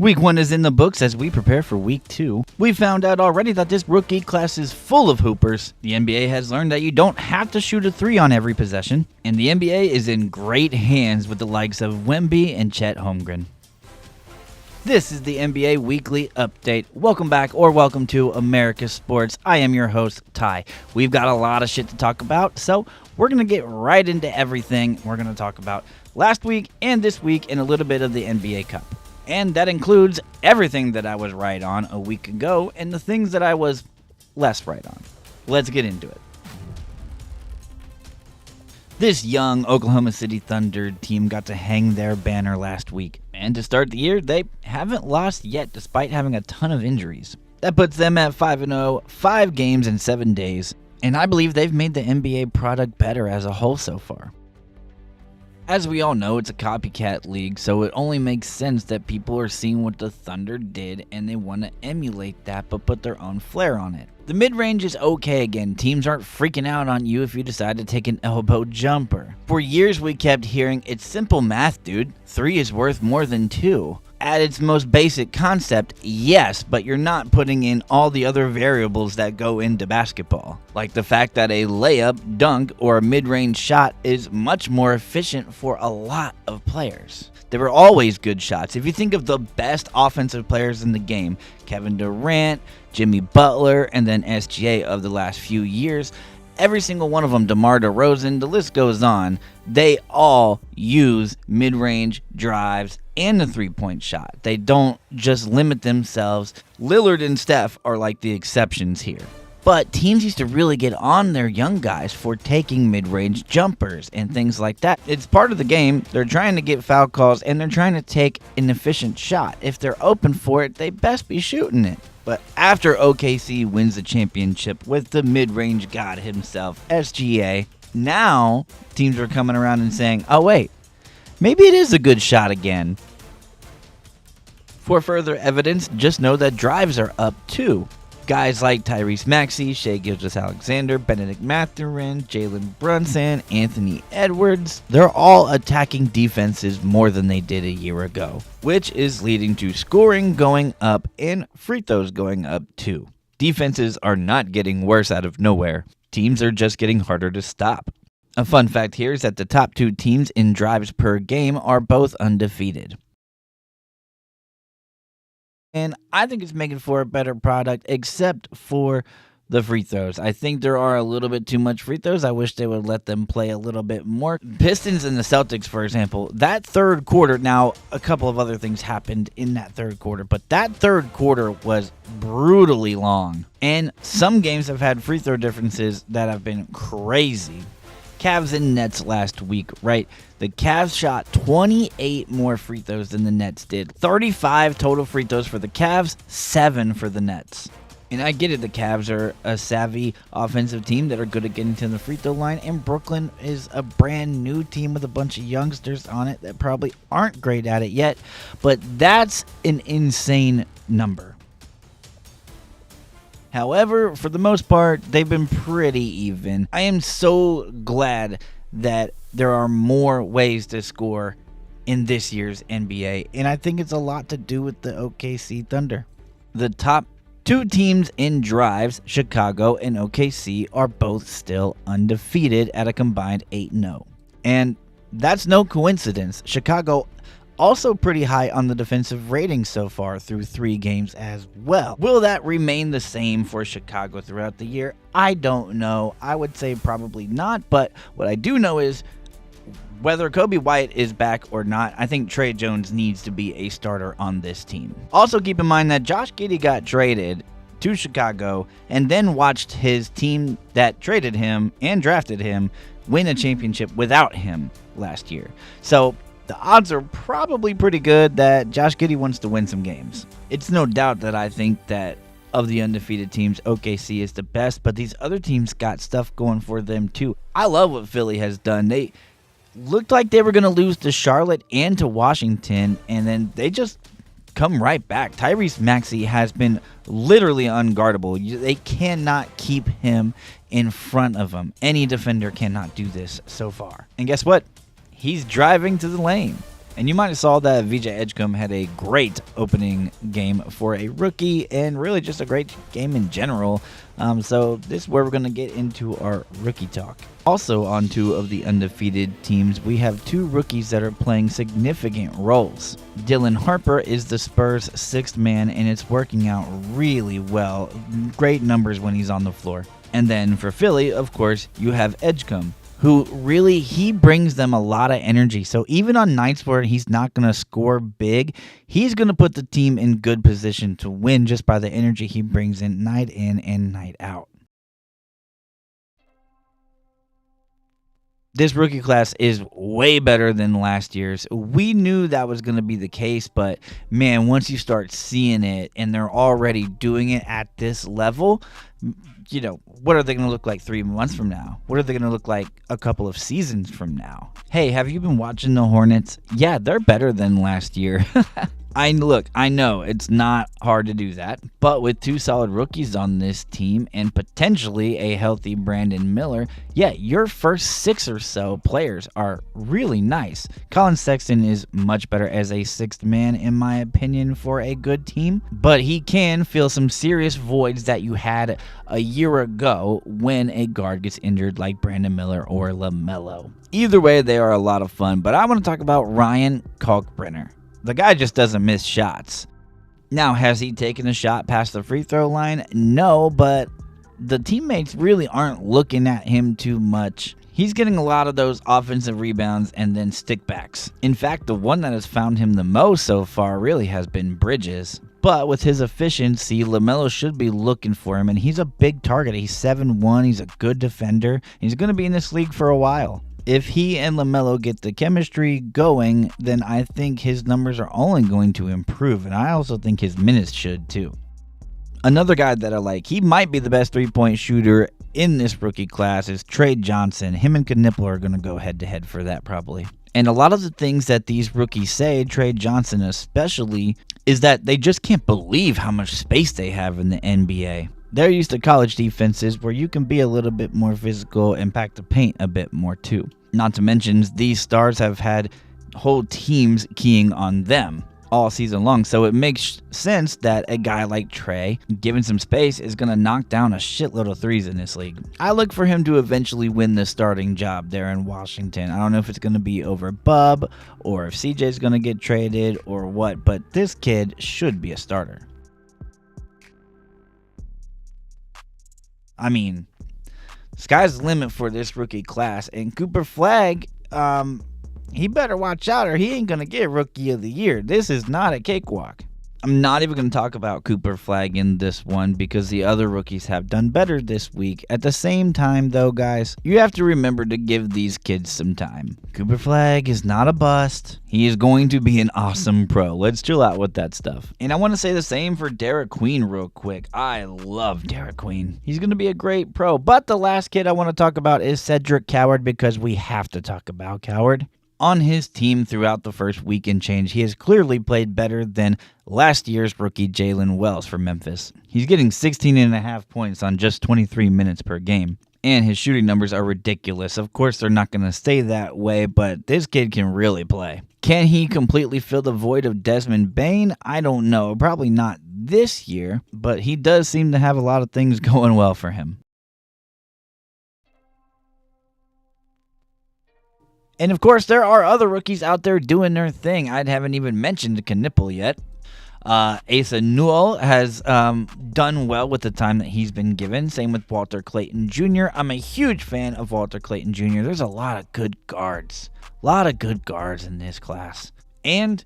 Week 1 is in the books as we prepare for Week 2. We found out already that this rookie class is full of hoopers. The NBA has learned that you don't have to shoot a 3 on every possession. And the NBA is in great hands with the likes of Wemby and Chet Holmgren. This is the NBA Weekly Update. Welcome back or welcome to America's Sports. I am your host, Ty. We've got a lot of shit to talk about, so we're going to get right into everything. We're going to talk about last week and this week and a little bit of the NBA Cup. And that includes everything that I was right on a week ago and the things that I was less right on. Let's get into it. This young Oklahoma City Thunder team got to hang their banner last week. And to start the year, they haven't lost yet despite having a ton of injuries. That puts them at 5-0, 5 games in 7 days. And I believe they've made the NBA product better as a whole so far. As we all know, it's a copycat league, so it only makes sense that people are seeing what the Thunder did and they want to emulate that but put their own flair on it. The mid-range is okay again. Teams aren't freaking out on you if you decide to take an elbow jumper. For years we kept hearing, it's simple math, dude. 3 is worth more than 2. At its most basic concept, yes, but you're not putting in all the other variables that go into basketball. Like the fact that a layup, dunk, or a mid-range shot is much more efficient for a lot of players. There were always good shots. If you think of the best offensive players in the game, Kevin Durant, Jimmy Butler, and then SGA of the last few years, every single one of them, DeMar DeRozan, the list goes on, they all use mid-range drives and the three-point shot. They don't just limit themselves. Lillard and Steph are like the exceptions here. But teams used to really get on their young guys for taking mid-range jumpers and things like that. It's part of the game. They're trying to get foul calls and they're trying to take an efficient shot. If they're open for it, they best be shooting it. But after OKC wins the championship with the mid-range god himself, SGA, now teams are coming around and saying, oh wait, maybe it is a good shot again. For further evidence, just know that drives are up too. Guys like Tyrese Maxey, Shai Gilgeous-Alexander, Benedict Mathurin, Jalen Brunson, Anthony Edwards, they're all attacking defenses more than they did a year ago, which is leading to scoring going up and free throws going up too. Defenses are not getting worse out of nowhere. Teams are just getting harder to stop. A fun fact here is that the top 2 teams in drives per game are both undefeated. And I think it's making for a better product, except for the free throws. I think there are a little bit too much free throws. I wish they would let them play a little bit more. Pistons and the Celtics, for example, that third quarter, now a couple of other things happened in that third quarter, but that third quarter was brutally long. And some games have had free throw differences that have been crazy. Cavs and Nets last week, right? The Cavs shot 28 more free throws than the Nets did. 35 total free throws for the Cavs, 7 for the Nets. And I get it, the Cavs are a savvy offensive team that are good at getting to the free throw line, and Brooklyn is a brand new team with a bunch of youngsters on it that probably aren't great at it yet, but that's an insane number. However, for the most part, they've been pretty even. I am so glad that there are more ways to score in this year's NBA, and I think it's a lot to do with the OKC Thunder. The top 2 teams in drives, Chicago and OKC, are both still undefeated at a combined 8-0. And that's no coincidence. Chicago also pretty high on the defensive rating so far through 3 games as well. Will that remain the same for Chicago throughout the year? I don't know. I would say probably not, but what I do know is whether Kobe White is back or not, I think Trey Jones needs to be a starter on this team. Also keep in mind that Josh Giddey got traded to Chicago and then watched his team that traded him and drafted him win a championship without him last year. So the odds are probably pretty good that Josh Giddey wants to win some games. It's no doubt that I think that of the undefeated teams, OKC is the best, but these other teams got stuff going for them too. I love what Philly has done. They looked like they were going to lose to Charlotte and to Washington, and then they just come right back. Tyrese Maxey has been literally unguardable. They cannot keep him in front of them. Any defender cannot do this so far. And guess what? He's driving to the lane. And you might have saw that VJ Edgecombe had a great opening game for a rookie and really just a great game in general. So this is where we're going to get into our rookie talk. Also on two of the undefeated teams, we have two rookies that are playing significant roles. Dylan Harper is the Spurs' sixth man, and it's working out really well. Great numbers when he's on the floor. And then for Philly, of course, you have Edgecombe, who really, he brings them a lot of energy. So even on nights where he's not going to score big, he's going to put the team in good position to win just by the energy he brings in and night out. This rookie class is way better than last year's. We knew that was going to be the case, but man, once you start seeing it and they're already doing it at this level, you know, what are they going to look like 3 months from now? What are they going to look like a couple of seasons from now? Hey, have you been watching the Hornets? Yeah, they're better than last year. I know it's not hard to do that, but with two solid rookies on this team and potentially a healthy Brandon Miller, yeah, your first 6 or so players are really nice. Colin Sexton is much better as a sixth man, in my opinion, for a good team, but he can fill some serious voids that you had a year ago when a guard gets injured like Brandon Miller or LaMelo. Either way, they are a lot of fun, but I want to talk about Ryan Kalkbrenner. The guy just doesn't miss shots. Now, has he taken a shot past the free throw line? No, but the teammates really aren't looking at him too much. He's getting a lot of those offensive rebounds and then stickbacks. In fact, the one that has found him the most so far really has been Bridges. But with his efficiency, LaMelo should be looking for him, and he's a big target. He's 7'1", he's a good defender. He's going to be in this league for a while. If he and LaMelo get the chemistry going, then I think his numbers are only going to improve, and I also think his minutes should too. Another guy that I like, he might be the best three-point shooter in this rookie class, is Trey Johnson. Him and Knipple are going to go head-to-head for that probably. And a lot of the things that these rookies say, Trey Johnson especially, is that they just can't believe how much space they have in the NBA. They're used to college defenses where you can be a little bit more physical and pack the paint a bit more too. Not to mention, these stars have had whole teams keying on them all season long, so it makes sense that a guy like Trey, given some space, is going to knock down a shitload of threes in this league. I look for him to eventually win the starting job there in Washington. I don't know if it's going to be over Bub or if CJ's going to get traded or what, but this kid should be a starter. I mean, sky's the limit for this rookie class, and Cooper Flagg, he better watch out or he ain't going to get Rookie of the Year. This is not a cakewalk. I'm not even going to talk about Cooper Flagg in this one because the other rookies have done better this week. At the same time, though, guys, you have to remember to give these kids some time. Cooper Flagg is not a bust. He is going to be an awesome pro. Let's chill out with that stuff. And I want to say the same for Derek Queen real quick. I love Derek Queen. He's going to be a great pro. But the last kid I want to talk about is Cedric Coward because we have to talk about Coward. On his team throughout the first week and change, he has clearly played better than last year's rookie Jalen Wells for Memphis. He's getting 16.5 points on just 23 minutes per game, and his shooting numbers are ridiculous. Of course, they're not going to stay that way, but this kid can really play. Can he completely fill the void of Desmond Bane? I don't know. Probably not this year, but he does seem to have a lot of things going well for him. And of course, there are other rookies out there doing their thing. I haven't even mentioned Knipple yet. Asa Newell has done well with the time that he's been given. Same with Walter Clayton Jr. I'm a huge fan of Walter Clayton Jr. There's a lot of good guards. A lot of good guards in this class. And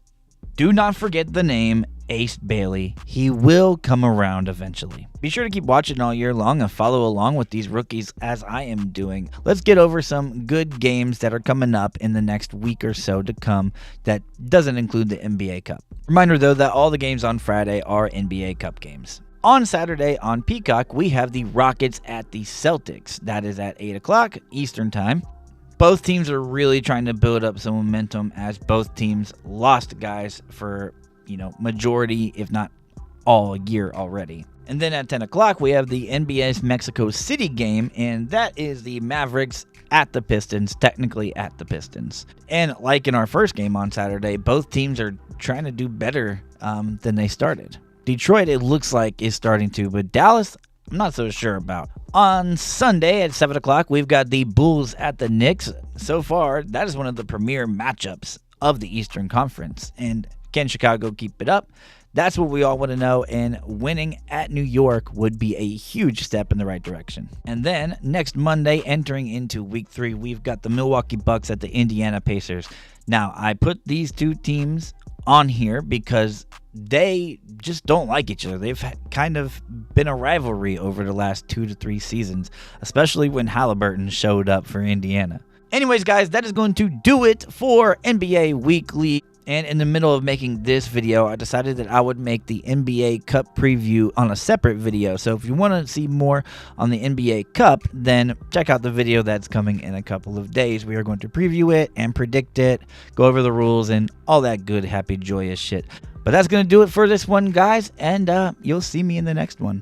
do not forget the name Ace Bailey. He will come around eventually. Be sure to keep watching all year long and follow along with these rookies as I am doing. Let's get over some good games that are coming up in the next week or so to come that doesn't include the NBA Cup. Reminder though that all the games on Friday are NBA Cup games. On Saturday on Peacock, we have the Rockets at the Celtics. That is at 8 o'clock Eastern Time. Both teams are really trying to build up some momentum as both teams lost guys for, majority, if not all year already. And then at 10 o'clock, we have the NBA's Mexico City game, and that is the Mavericks at the Pistons, technically at the Pistons. And like in our first game on Saturday, both teams are trying to do better than they started. Detroit, it looks like, is starting to, but Dallas, I'm not so sure about. On Sunday at 7 o'clock, we've got the Bulls at the Knicks. So far, that is one of the premier matchups of the Eastern Conference. And can Chicago keep it up? That's what we all want to know, and winning at New York would be a huge step in the right direction. And then next Monday, entering into week 3, we've got the Milwaukee Bucks at the Indiana Pacers. Now, I put these two teams on here because they just don't like each other. They've kind of been a rivalry over the last 2 to 3 seasons, especially when Halliburton showed up for Indiana. Anyways, guys, that is going to do it for NBA Weekly. And in the middle of making this video, I decided that I would make the NBA Cup preview on a separate video. So if you want to see more on the NBA Cup, then check out the video that's coming in a couple of days. We are going to preview it and predict it, go over the rules, and all that good, happy, joyous shit. But that's going to do it for this one, guys, and you'll see me in the next one.